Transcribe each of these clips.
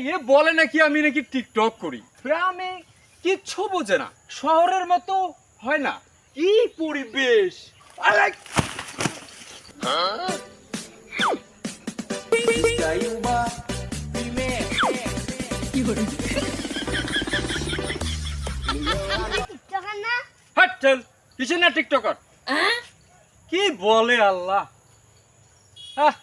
এ বলে নাকি আমি নাকি টিকটক করি। গ্রামে কিচ্ছু বোঝে না, শহরের মতো হয় না। কি পরিবেশ! আরে টিকটকার না? হাট চল, কিসের না টিকটকার? কি বলে আল্লাহ! আহ,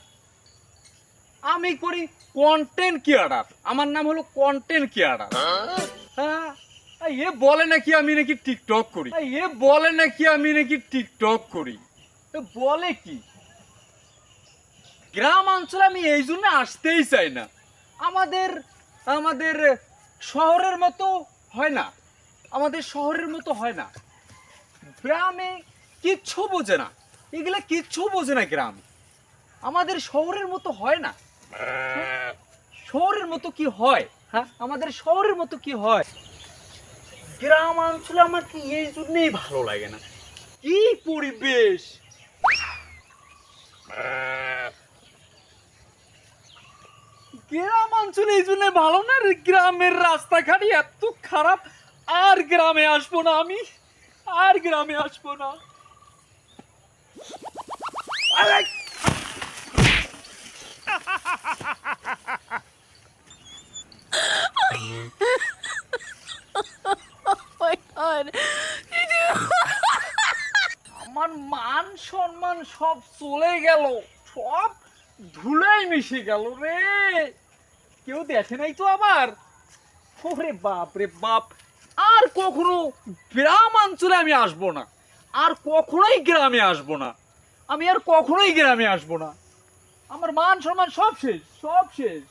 আমি করি কন্টেন্ট ক্রিয়েটর, আমার নাম হলো কন্টেন্ট ক্রিয়েটর। এ বলে নাকি আমি নাকি টিকটক করি। এ বলে নাকি আমি নাকি টিকটক করি। তো বলে কি? গ্রাম অঞ্চলে আমি এই জন্য আসতেই চাই না। আমাদের আমাদের শহরের মতো হয় না, আমাদের শহরের মতো হয় না। গ্রামে কিচ্ছু বোঝে না, এগুলা কিচ্ছু বোঝে না গ্রামে। আমাদের শহরের মতো হয় না। শহরের মতো কি হয়? হ্যাঁ, আমাদের শহরের মতো কি হয়? গ্রাম অঞ্চলে আমার কি এই জন্যই ভালো লাগে না। কি পরিবেশ! গ্রাম অঞ্চলে এই জন্য ভালো না, গ্রামের রাস্তাঘাট এত খারাপ। আর গ্রামে আসবো না আমি, আর গ্রামে আসবো না। আরে! আমার মান সম্মান সব চলে গেল, সব ধুলাই মিশে গেল রে। কেউ দেখে নাই তো আবার? ওরে বাপ রে বাপ! আর কখনো গ্রাম অঞ্চলে আমি আসবো না, আর কখনোই গ্রামে আসবো না। আমি আর কখনোই গ্রামে আসবো না। আমার মান সম্মান সব শেষ, সব শেষ।